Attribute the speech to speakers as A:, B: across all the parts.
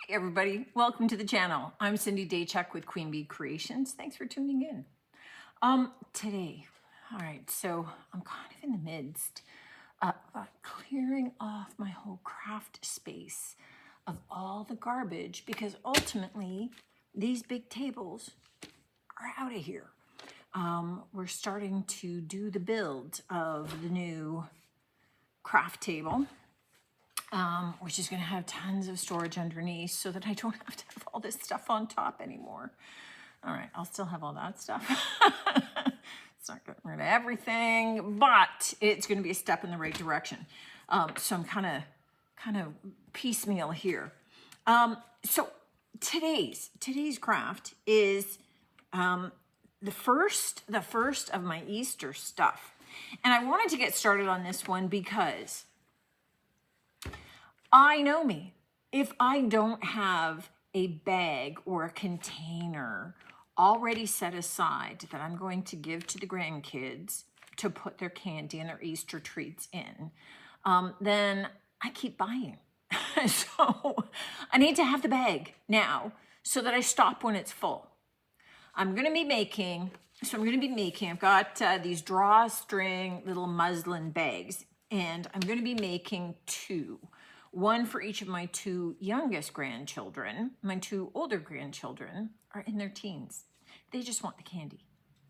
A: Hey everybody, welcome to the channel. I'm Cindy Daychuck with Queen Bee Creations. Thanks for tuning in. Today, all right, so I'm kind of in the midst of clearing off my whole craft space of all the garbage because ultimately these big tables are out of here. We're starting to do the build of the new craft table. Which is going to have tons of storage underneath so that I don't have to have all this stuff on top anymore. All right, I'll still have all that stuff. It's not getting rid of everything, but it's going to be a step in the right direction. So I'm kind of piecemeal here. So today's craft is the first of my Easter stuff. And I wanted to get started on this one because I know me. If I don't have a bag or a container already set aside that I'm going to give to the grandkids to put their candy and their Easter treats in, then I keep buying. So I need to have the bag now so that I stop when it's full. I've got these drawstring little muslin bags, and I'm going to be making two. One for each of my two youngest grandchildren. My two older grandchildren are in their teens. They just want the candy.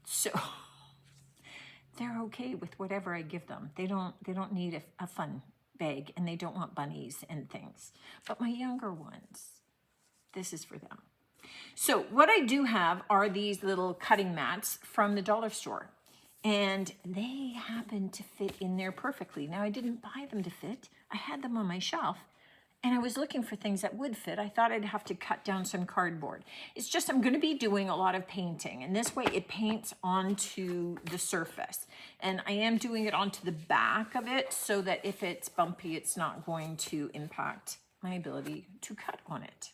A: So they're okay with whatever I give them. They don't need a fun bag, and they don't want bunnies and things. But my younger ones, this is for them. So what I do have are these little cutting mats from the dollar store. And they happen to fit in there perfectly. Now, I didn't buy them to fit. I had them on my shelf, and I was looking for things that would fit. I thought I'd have to cut down some cardboard. It's just I'm going to be doing a lot of painting, and this way it paints onto the surface. And I am doing it onto the back of it so that if it's bumpy, it's not going to impact my ability to cut on it.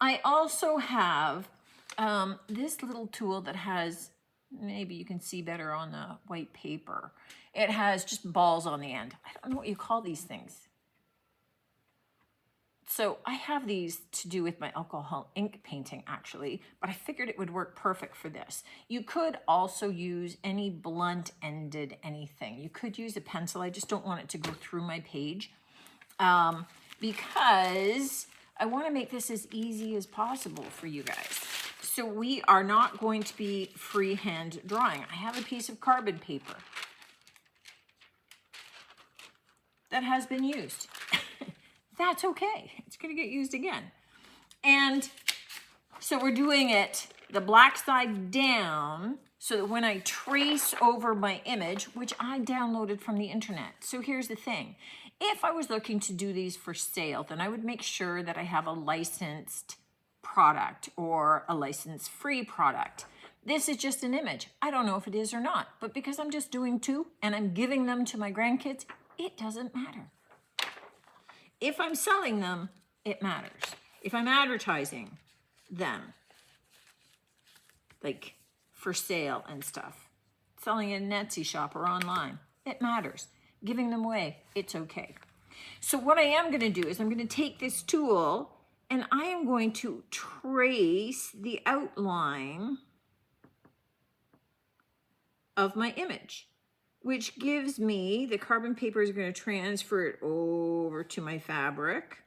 A: I also have this little tool that has, maybe you can see better on the white paper. It has just balls on the end. I don't know what you call these things. So I have these to do with my alcohol ink painting actually, but I figured it would work perfect for this. You could also use any blunt-ended anything. You could use a pencil. I just don't want it to go through my page because I want to make this as easy as possible for you guys. So we are not going to be freehand drawing. I have a piece of carbon paper that has been used. That's okay. It's going to get used again. And so we're doing it the black side down so that when I trace over my image, which I downloaded from the internet. So here's the thing. If I was looking to do these for sale, then I would make sure that I have a licensed product or a license-free product. This is just an image. I don't know if it is or not, but because I'm just doing two and I'm giving them to my grandkids, it doesn't matter. If I'm selling them, it matters. If I'm advertising them, like for sale and stuff, selling in an Etsy shop or online, it matters. Giving them away, it's okay. So what I am going to do is I'm going to take this tool and I am going to trace the outline of my image, which gives me, the carbon paper is going to transfer it over to my fabric,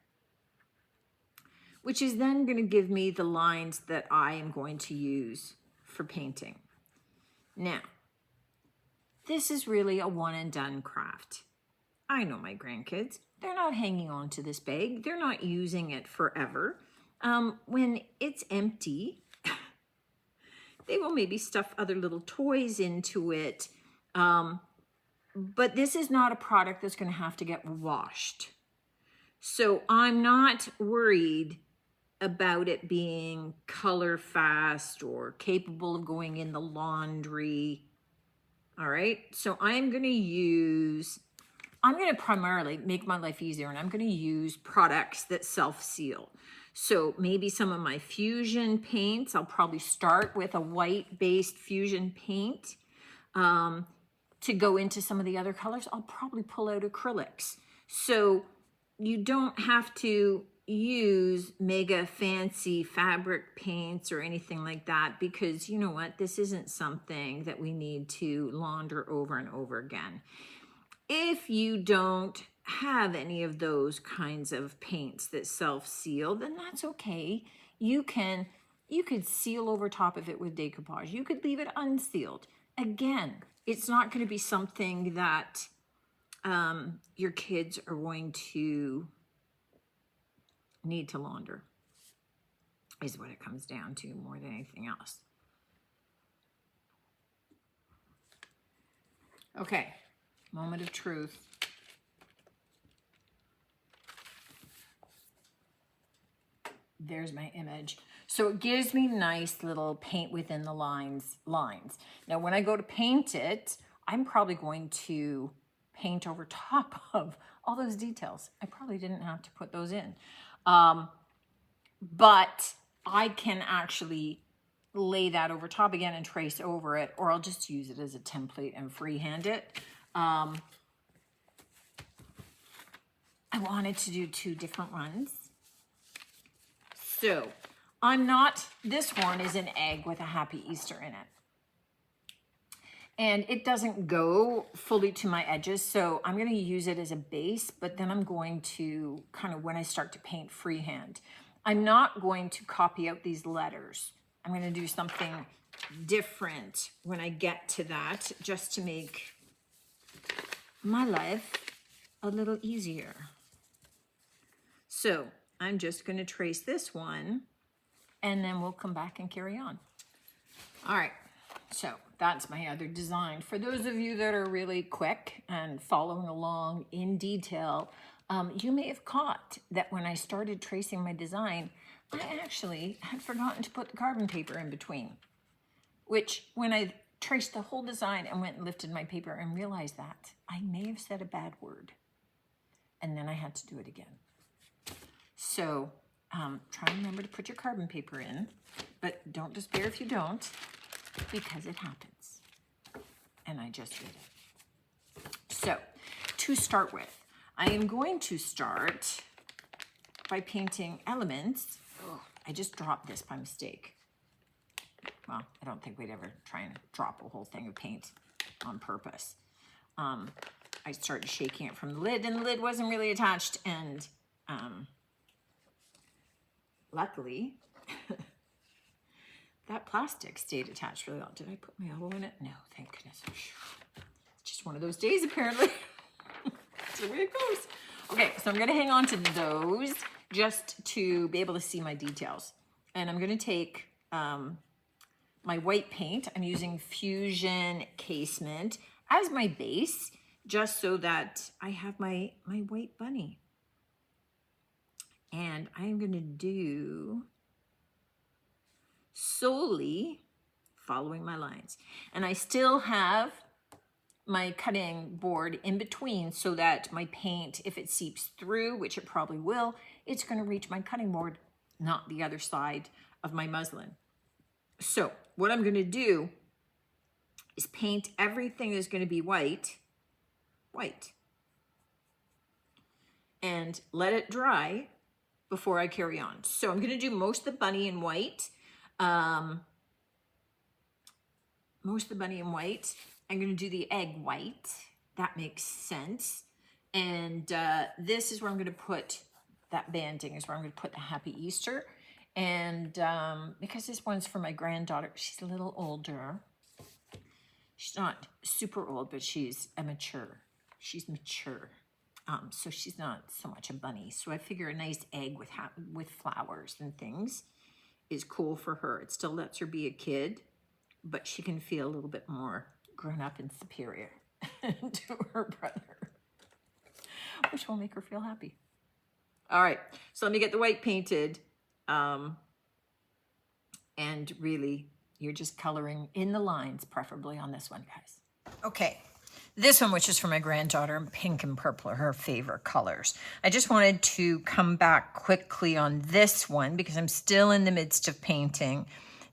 A: which is then going to give me the lines that I am going to use for painting. Now, this is really a one and done craft. I know my grandkids, they're not hanging on to this bag. They're not using it forever. When it's empty, they will maybe stuff other little toys into it. But this is not a product that's going to have to get washed. So I'm not worried about it being color fast or capable of going in the laundry. All right, so I'm going to primarily make my life easier, and I'm going to use products that self-seal. So maybe some of my fusion paints, I'll probably start with a white-based fusion paint. To go into some of the other colors, I'll probably pull out acrylics. So you don't have to use mega fancy fabric paints or anything like that, because you know what? This isn't something that we need to launder over and over again. If you don't have any of those kinds of paints that self-seal, then that's okay. You could seal over top of it with decoupage. You could leave it unsealed. Again, it's not going to be something that your kids are going to need to launder, is what it comes down to more than anything else. Okay, moment of truth. There's my image. So it gives me nice little paint within the lines. Now, when I go to paint it, I'm probably going to paint over top of all those details. I probably didn't have to put those in. But I can actually lay that over top again and trace over it, or I'll just use it as a template and freehand it. I wanted to do 2 different ones. So this one is an egg with a happy Easter in it. And it doesn't go fully to my edges, so I'm going to use it as a base, but then I'm going to kind of, when I start to paint, freehand. I'm not going to copy out these letters. I'm going to do something different when I get to that, just to make my life a little easier. So I'm just going to trace this one, and then we'll come back and carry on. All right, so that's my other design. For those of you that are really quick and following along in detail, you may have caught that when I started tracing my design, I actually had forgotten to put the carbon paper in between, which when I traced the whole design and went and lifted my paper and realized that, I may have said a bad word, and then I had to do it again. So try and remember to put your carbon paper in, but don't despair if you don't, because it happens. And I just did it. So to start with, I am going to start by painting elements. Oh, I just dropped this by mistake. Well, I don't think we'd ever try and drop a whole thing of paint on purpose. I started shaking it from the lid, and the lid wasn't really attached, and luckily, that plastic stayed attached really well. Did I put my elbow in it? No, thank goodness. It's just one of those days, apparently. That's the way it goes. Okay, so I'm going to hang on to those just to be able to see my details. And I'm going to take my white paint. I'm using Fusion Casement as my base, just so that I have my white bunny. And I'm going to do solely following my lines. And I still have my cutting board in between, so that my paint, if it seeps through, which it probably will, it's going to reach my cutting board, not the other side of my muslin. So what I'm going to do is paint everything that's going to be white, and let it dry before I carry on. So I'm going to do most of the bunny in white. I'm going to do the egg white. That makes sense. And this is where I'm going to put that banding, is where I'm going to put the Happy Easter. And because this one's for my granddaughter, she's a little older. She's not super old, but she's mature. So she's not so much a bunny. So I figure a nice egg with flowers and things is cool for her. It still lets her be a kid, but she can feel a little bit more grown up and superior to her brother, which will make her feel happy. All right, so let me get the white painted. And really, you're just coloring in the lines, preferably on this one, guys. Okay, this one, which is for my granddaughter, pink and purple are her favorite colors. I just wanted to come back quickly on this one because I'm still in the midst of painting,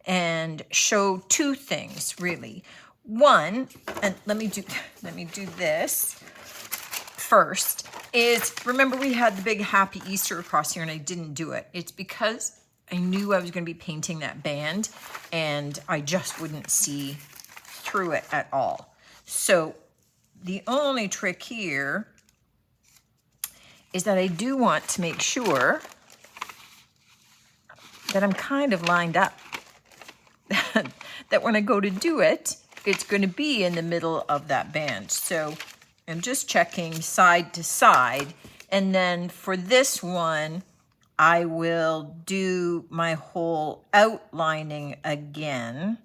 A: and show 2 things, really. One, and let me do this first. is, remember we had the big Happy Easter across here and I didn't do it. It's because I knew I was going to be painting that band and I just wouldn't see through it at all. So the only trick here is that I do want to make sure that I'm kind of lined up. That when I go to do it, it's going to be in the middle of that band. So I'm just checking side to side. And then for this one, I will do my whole outlining again.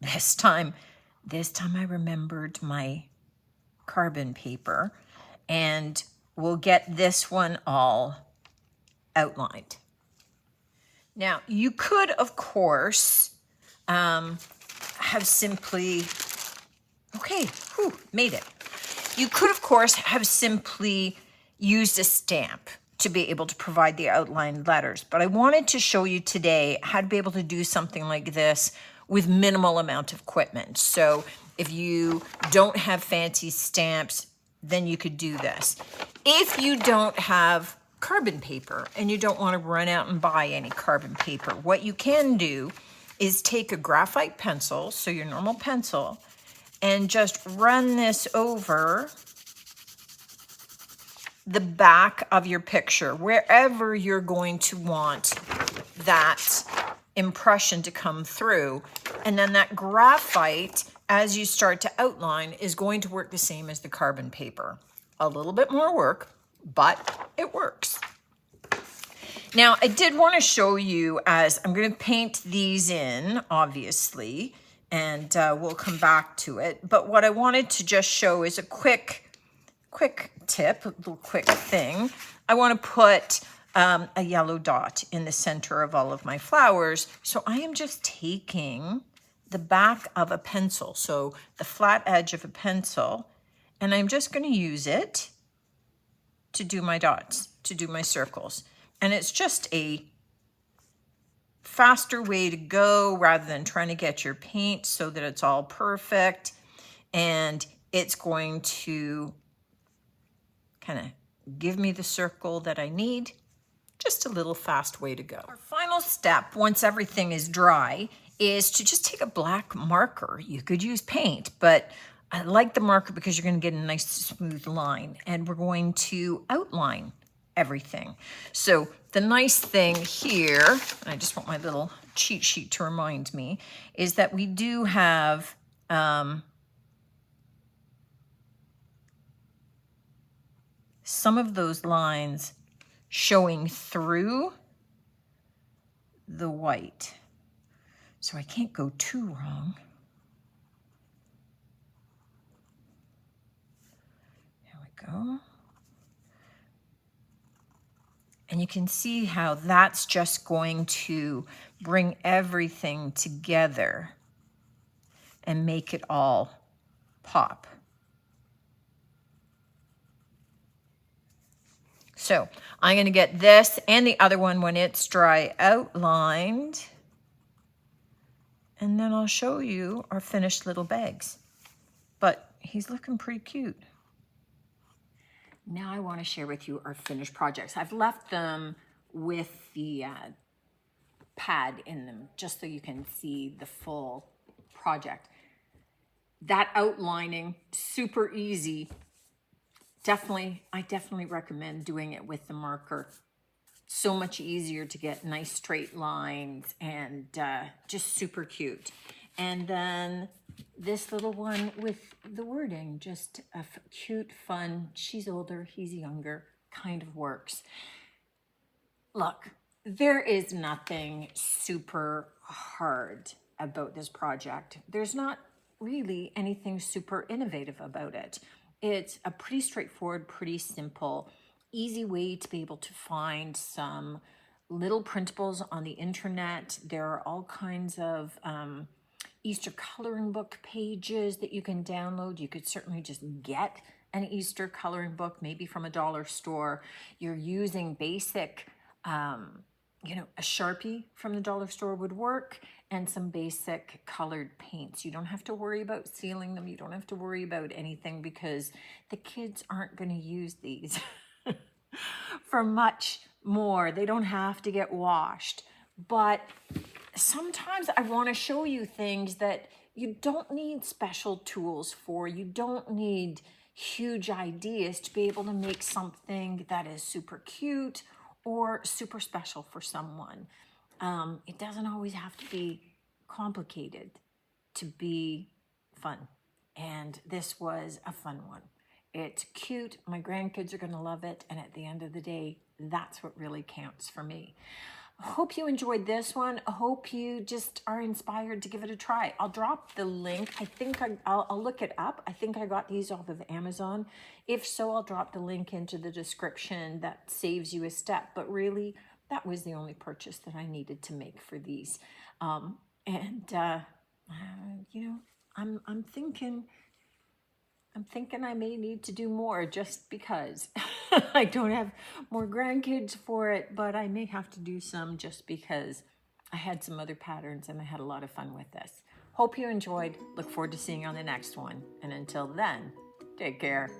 A: This time I remembered my carbon paper, and we'll get this one all outlined. Now, you could, of course, have simply, okay, whew, made it. You could, of course, have simply used a stamp to be able to provide the outlined letters. But I wanted to show you today how to be able to do something like this with minimal amount of equipment. So if you don't have fancy stamps, then you could do this. If you don't have carbon paper and you don't want to run out and buy any carbon paper, what you can do is take a graphite pencil, so your normal pencil, and just run this over the back of your picture, wherever you're going to want that impression to come through. And then that graphite, as you start to outline, is going to work the same as the carbon paper. A little bit more work, but it works. Now, I did want to show you, as I'm going to paint these in, obviously, and we'll come back to it. But what I wanted to just show is a quick tip, a little quick thing. I want to put a yellow dot in the center of all of my flowers. So I am just taking the back of a pencil, so the flat edge of a pencil, and I'm just going to use it to do my dots, to do my circles. And it's just a faster way to go rather than trying to get your paint so that it's all perfect. And it's going to kind of give me the circle that I need. Just a little fast way to go. Our final step, once everything is dry, is to just take a black marker. You could use paint, but I like the marker because you're going to get a nice smooth line, and we're going to outline everything. So the nice thing here, I just want my little cheat sheet to remind me, is that we do have some of those lines showing through the white. So I can't go too wrong. There we go. And you can see how that's just going to bring everything together and make it all pop. So I'm going to get this and the other one when it's dry outlined. And then I'll show you our finished little bags. But he's looking pretty cute. Now I want to share with you our finished projects. I've left them with the pad in them just so you can see the full project. That outlining, super easy. I definitely recommend doing it with the marker. So much easier to get nice straight lines and just super cute. And then this little one with the wording, just a cute, fun, she's older, he's younger, kind of works. Look, there is nothing super hard about this project. There's not really anything super innovative about it. It's a pretty straightforward, pretty simple, easy way to be able to find some little printables on the internet. There are all kinds of Easter coloring book pages that you can download. You could certainly just get an Easter coloring book, maybe from a dollar store. You're using basic you know, a Sharpie from the dollar store would work, and some basic colored paints. You don't have to worry about sealing them. You don't have to worry about anything because the kids aren't going to use these for much more. They don't have to get washed. But sometimes I want to show you things that you don't need special tools for. You don't need huge ideas to be able to make something that is super cute or super special for someone. It doesn't always have to be complicated to be fun. And this was a fun one. It's cute. My grandkids are going to love it. And at the end of the day, that's what really counts for me. I hope you enjoyed this one. I hope you just are inspired to give it a try. I'll drop the link. I think I'll look it up. I think I got these off of Amazon. If so, I'll drop the link into the description. That saves you a step. But really, that was the only purchase that I needed to make for these. You know, I'm thinking I may need to do more just because I don't have more grandkids for it, but I may have to do some just because I had some other patterns and I had a lot of fun with this. Hope you enjoyed. Look forward to seeing you on the next one. And until then, take care.